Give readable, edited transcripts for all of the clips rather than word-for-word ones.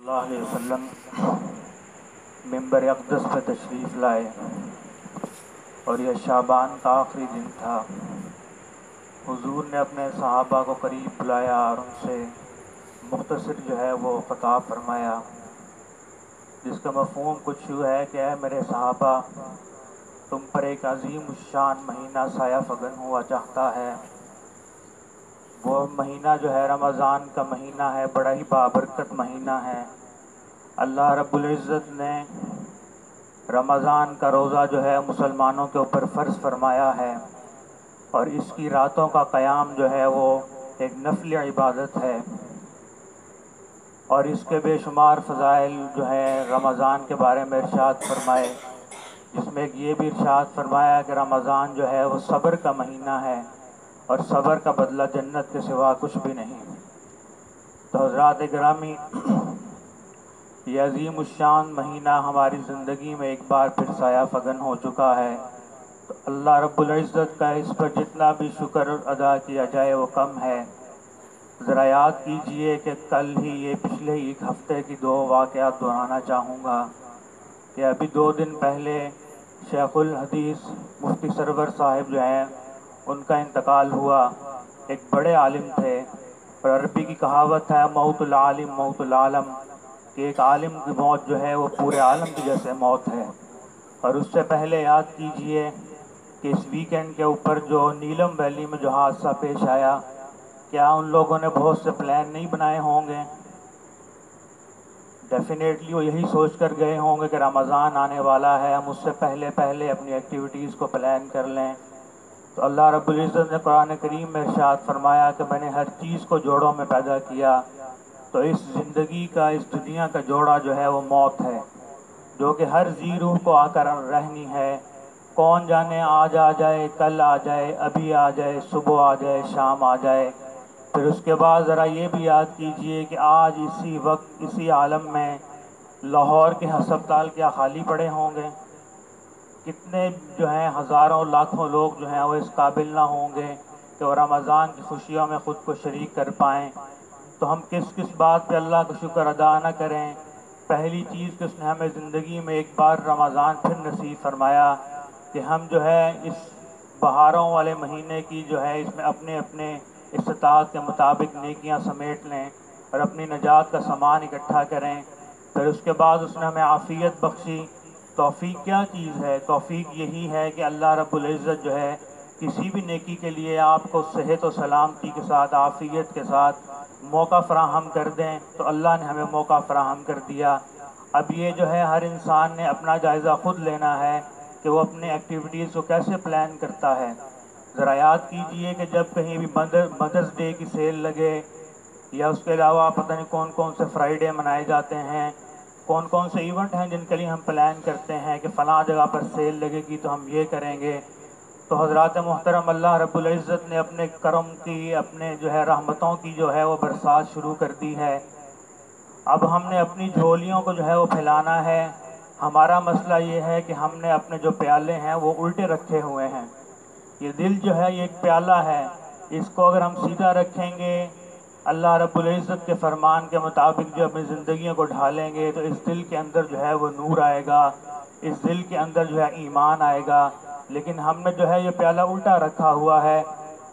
اللہ علیہ وسلم ممبر اقدس پہ تشریف لائے اور یہ شعبان کا آخری دن تھا۔ حضور نے اپنے صحابہ کو قریب بلایا اور ان سے مختصر جو ہے وہ خطاب فرمایا، جس کا مفہوم کچھ یوں ہے کہ اے میرے صحابہ، تم پر ایک عظیم الشان مہینہ سایہ فگن ہوا چاہتا ہے۔ وہ مہینہ جو ہے رمضان کا مہینہ ہے، بڑا ہی بابرکت مہینہ ہے۔ اللہ رب العزت نے رمضان کا روزہ جو ہے مسلمانوں کے اوپر فرض فرمایا ہے، اور اس کی راتوں کا قیام جو ہے وہ ایک نفل عبادت ہے، اور اس کے بے شمار فضائل جو ہے رمضان کے بارے میں ارشاد فرمائے، جس میں یہ بھی ارشاد فرمایا کہ رمضان جو ہے وہ صبر کا مہینہ ہے، اور صبر کا بدلہ جنت کے سوا کچھ بھی نہیں۔ تو حضرات گرامی، یہ عظیم الشان مہینہ ہماری زندگی میں ایک بار پھر سایہ فگن ہو چکا ہے، تو اللہ رب العزت کا اس پر جتنا بھی شکر ادا کیا جائے وہ کم ہے۔ ذرا یاد کیجئے کہ کل ہی یہ پچھلے ایک ہفتے کی 2 واقعات دہرانا چاہوں گا کہ ابھی 2 دن پہلے شیخ الحدیث مفتی سرور صاحب جو ہیں ان کا انتقال ہوا۔ ایک بڑے عالم تھے، اور عربی کی کہاوت ہے موت العالم موت العالم، کہ ایک عالم کی موت جو ہے وہ پورے عالم کی جیسے موت ہے۔ اور اس سے پہلے یاد کیجئے کہ اس ویکینڈ کے اوپر جو نیلم ویلی میں جو حادثہ پیش آیا، کیا ان لوگوں نے بہت سے پلان نہیں بنائے ہوں گے؟ ڈیفینیٹلی وہ یہی سوچ کر گئے ہوں گے کہ رمضان آنے والا ہے، ہم اس سے پہلے اپنی ایکٹیویٹیز کو پلان کر لیں۔ تو اللہ رب العزت نے قرآن کریم میں ارشاد فرمایا کہ میں نے ہر چیز کو جوڑوں میں پیدا کیا، تو اس زندگی کا، اس دنیا کا جوڑا جو ہے وہ موت ہے، جو کہ ہر ذی روح کو آ کر رہنی ہے۔ کون جانے آج آ جائے، کل آ جائے، ابھی آ جائے، صبح آ جائے، شام آ جائے۔ پھر اس کے بعد ذرا یہ بھی یاد کیجئے کہ آج اسی وقت اسی عالم میں لاہور کے ہسپتال کیا خالی پڑے ہوں گے؟ کتنے جو ہیں ہزاروں لاکھوں لوگ جو ہیں وہ اس قابل نہ ہوں گے کہ وہ رمضان کی خوشیوں میں خود کو شریک کر پائیں۔ تو ہم کس بات پہ اللہ کا شکر ادا نہ کریں؟ پہلی چیز کہ اس نے ہمیں زندگی میں ایک بار رمضان پھر نصیب فرمایا کہ ہم جو ہے اس بہاروں والے مہینے کی جو ہے اس میں اپنے اپنے استطاعت کے مطابق نیکیاں سمیٹ لیں اور اپنی نجات کا سامان اکٹھا کریں۔ پھر اس کے بعد اس نے ہمیں عافیت بخشی۔ توفیق کیا چیز ہے؟ توفیق یہی ہے کہ اللہ رب العزت جو ہے کسی بھی نیکی کے لیے آپ کو صحت و سلامتی کے ساتھ، عافیت کے ساتھ موقع فراہم کر دیں، تو اللہ نے ہمیں موقع فراہم کر دیا۔ اب یہ جو ہے ہر انسان نے اپنا جائزہ خود لینا ہے کہ وہ اپنے ایکٹیویٹیز کو کیسے پلان کرتا ہے۔ ذرا یاد کیجئے کہ جب کہیں بھی مدرس ڈے کی سیل لگے، یا اس کے علاوہ پتہ نہیں کون سے فرائیڈے منائے جاتے ہیں، کون سے ایونٹ ہیں جن کے لیے ہم پلان کرتے ہیں کہ فلاں جگہ پر سیل لگے گی تو ہم یہ کریں گے، تو حضرات محترم اللہ رب العزت نے اپنے کرم کی، اپنے جو ہے رحمتوں کی جو ہے وہ برسات شروع کر دی ہے۔ اب ہم نے اپنی جھولیوں کو جو ہے وہ پھیلانا ہے۔ ہمارا مسئلہ یہ ہے کہ ہم نے اپنے جو پیالے ہیں وہ الٹے رکھے ہوئے ہیں۔ یہ دل جو ہے یہ ایک پیالہ ہے، اس کو اگر ہم سیدھا رکھیں گے، اللہ رب العزت کے فرمان کے مطابق جو اپنی زندگیوں کو ڈھالیں گے، تو اس دل کے اندر جو ہے وہ نور آئے گا، اس دل کے اندر جو ہے ایمان آئے گا۔ لیکن ہم نے جو ہے یہ پیالہ الٹا رکھا ہوا ہے۔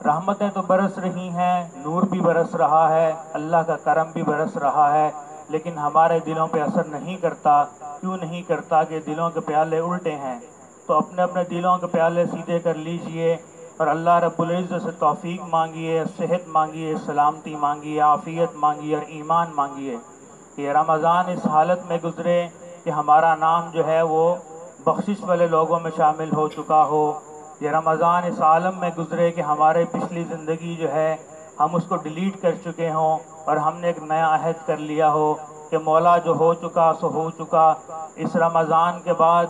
رحمتیں تو برس رہی ہیں، نور بھی برس رہا ہے، اللہ کا کرم بھی برس رہا ہے، لیکن ہمارے دلوں پہ اثر نہیں کرتا۔ کیوں نہیں کرتا؟ کہ دلوں کے پیالے الٹے ہیں۔ تو اپنے اپنے دلوں کے پیالے سیدھے کر لیجئے اور اللہ رب العزت سے توفیق مانگیے، صحت مانگیے، سلامتی مانگیے، عافیت مانگیے اور ایمان مانگیے کہ رمضان اس حالت میں گزرے کہ ہمارا نام جو ہے وہ بخشش والے لوگوں میں شامل ہو چکا ہو۔ یہ رمضان اس عالم میں گزرے کہ ہمارے پچھلی زندگی جو ہے ہم اس کو ڈیلیٹ کر چکے ہوں، اور ہم نے ایک نیا عہد کر لیا ہو کہ مولا جو ہو چکا سو ہو چکا۔ اس رمضان کے بعد،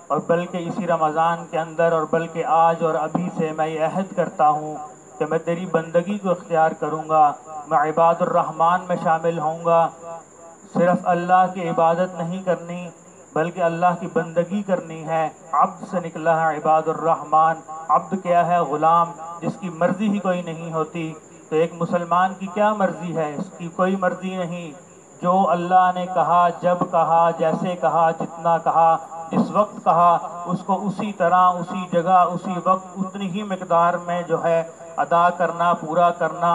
اور بلکہ اسی رمضان کے اندر، اور بلکہ آج اور ابھی سے میں یہ عہد کرتا ہوں کہ میں تیری بندگی کو اختیار کروں گا، میں عباد الرحمن میں شامل ہوں گا۔ صرف اللہ کی عبادت نہیں کرنی بلکہ اللہ کی بندگی کرنی ہے۔ عبد سے نکلا ہے عباد الرحمن۔ عبد کیا ہے؟ غلام، جس کی مرضی ہی کوئی نہیں ہوتی۔ تو ایک مسلمان کی کیا مرضی ہے؟ اس کی کوئی مرضی نہیں۔ جو اللہ نے کہا، جب کہا، جیسے کہا، جتنا کہا، جس وقت کہا، اس کو اسی طرح، اسی جگہ، اسی وقت، اتنی ہی مقدار میں جو ہے ادا کرنا، پورا کرنا،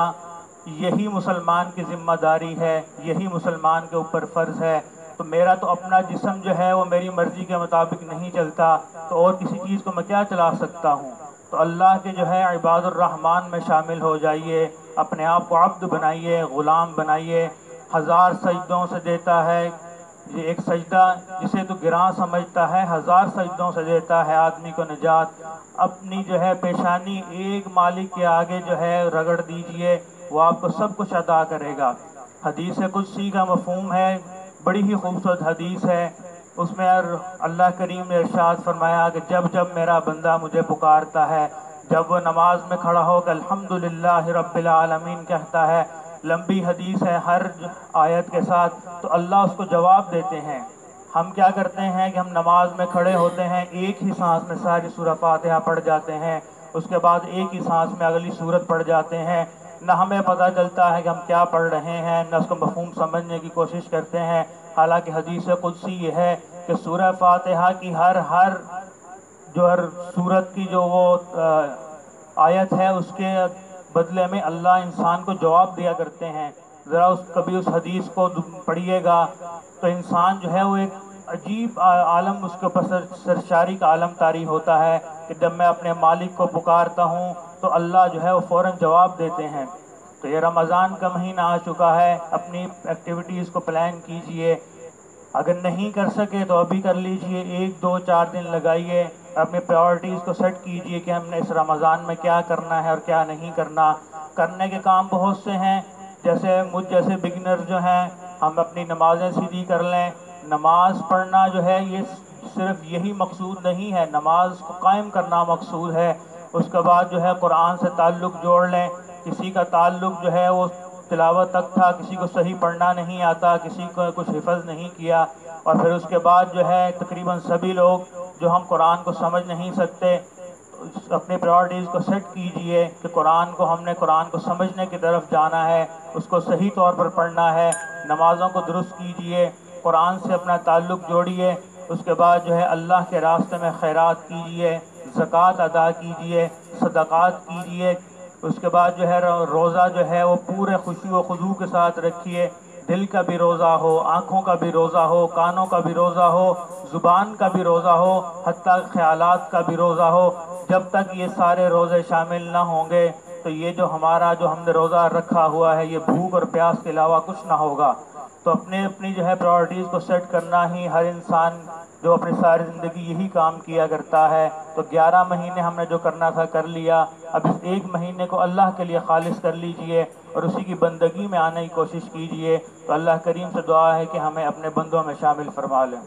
یہی مسلمان کی ذمہ داری ہے، یہی مسلمان کے اوپر فرض ہے۔ تو میرا تو اپنا جسم جو ہے وہ میری مرضی کے مطابق نہیں چلتا، تو اور کسی چیز کو میں کیا چلا سکتا ہوں؟ تو اللہ کے جو ہے عباد الرحمن میں شامل ہو جائیے، اپنے آپ کو عبد بنائیے، غلام بنائیے۔ 1000 سجدوں سے دیتا ہے، یہ ایک سجدہ جسے تو گراں سمجھتا ہے، 1000 سجدوں سے دیتا ہے آدمی کو نجات۔ اپنی جو ہے پیشانی ایک مالک کے آگے جو ہے رگڑ دیجئے، وہ آپ کو سب کچھ عطا کرے گا۔ حدیث قدسی کا مفہوم ہے، بڑی ہی خوبصورت حدیث ہے۔ اس میں اللہ کریم نے ارشاد فرمایا کہ جب جب میرا بندہ مجھے پکارتا ہے، جب وہ نماز میں کھڑا ہو کہ الحمدللہ رب العالمین کہتا ہے، لمبی حدیث ہے ہر آیت کے ساتھ، تو اللہ اس کو جواب دیتے ہیں۔ ہم کیا کرتے ہیں کہ ہم نماز میں کھڑے ہوتے ہیں، ایک ہی سانس میں ساری سورہ فاتحہ پڑھ جاتے ہیں، اس کے بعد ایک ہی سانس میں اگلی سورت پڑھ جاتے ہیں، نہ ہمیں پتہ چلتا ہے کہ ہم کیا پڑھ رہے ہیں، نہ اس کو مفہوم سمجھنے کی کوشش کرتے ہیں۔ حالانکہ حدیث قدسی یہ ہے کہ سورہ فاتحہ کی ہر ہر سورت کی جو وہ آیت ہے، اس کے بدلے میں اللہ انسان کو جواب دیا کرتے ہیں۔ ذرا کبھی اس حدیث کو پڑھیے گا تو انسان جو ہے وہ ایک عجیب عالم اس کے اوپر سرشاری کا عالم طاری ہوتا ہے کہ جب میں اپنے مالک کو پکارتا ہوں تو اللہ جو ہے وہ فوراً جواب دیتے ہیں۔ تو یہ رمضان کا مہینہ آ چکا ہے، اپنی ایکٹیویٹیز کو پلان کیجئے، اگر نہیں کر سکے تو ابھی کر لیجئے، 1 2 4 دن لگائیے، اپنی پریورٹیز کو سیٹ کیجئے کہ ہم نے اس رمضان میں کیا کرنا ہے اور کیا نہیں کرنا۔ کرنے کے کام بہت سے ہیں، جیسے مجھ جیسے بگنر جو ہیں، ہم اپنی نمازیں سیدھی کر لیں۔ نماز پڑھنا جو ہے یہ صرف یہی مقصود نہیں ہے، نماز کو قائم کرنا مقصود ہے۔ اس کے بعد جو ہے قرآن سے تعلق جوڑ لیں۔ کسی کا تعلق جو ہے وہ تلاوت تک تھا، کسی کو صحیح پڑھنا نہیں آتا، کسی کو کچھ حفظ نہیں کیا، اور پھر اس کے بعد جو ہے تقریباً سبھی لوگ جو ہم قرآن کو سمجھ نہیں سکتے، اپنی پریورٹیز کو سیٹ کیجئے کہ قرآن کو سمجھنے کی طرف جانا ہے، اس کو صحیح طور پر پڑھنا ہے۔ نمازوں کو درست کیجئے، قرآن سے اپنا تعلق جوڑیے، اس کے بعد جو ہے اللہ کے راستے میں خیرات کیجئے، زکوٰۃ ادا کیجئے، صدقات کیجئے۔ اس کے بعد جو ہے روزہ جو ہے وہ پورے خشوع و خضوع کے ساتھ رکھیے، دل کا بھی روزہ ہو، آنکھوں کا بھی روزہ ہو، کانوں کا بھی روزہ ہو، زبان کا بھی روزہ ہو، حتیٰ خیالات کا بھی روزہ ہو۔ جب تک یہ سارے روزے شامل نہ ہوں گے تو یہ جو ہم نے روزہ رکھا ہوا ہے، یہ بھوک اور پیاس کے علاوہ کچھ نہ ہوگا۔ تو اپنی جو ہے پرائورٹیز کو سیٹ کرنا ہی ہر انسان جو اپنی ساری زندگی یہی کام کیا کرتا ہے۔ تو 11 مہینے ہم نے جو کرنا تھا کر لیا، اب اس 1 مہینے کو اللہ کے لیے خالص کر لیجئے اور اسی کی بندگی میں آنے کی کوشش کیجئے۔ تو اللہ کریم سے دعا ہے کہ ہمیں اپنے بندوں میں شامل فرما لیں۔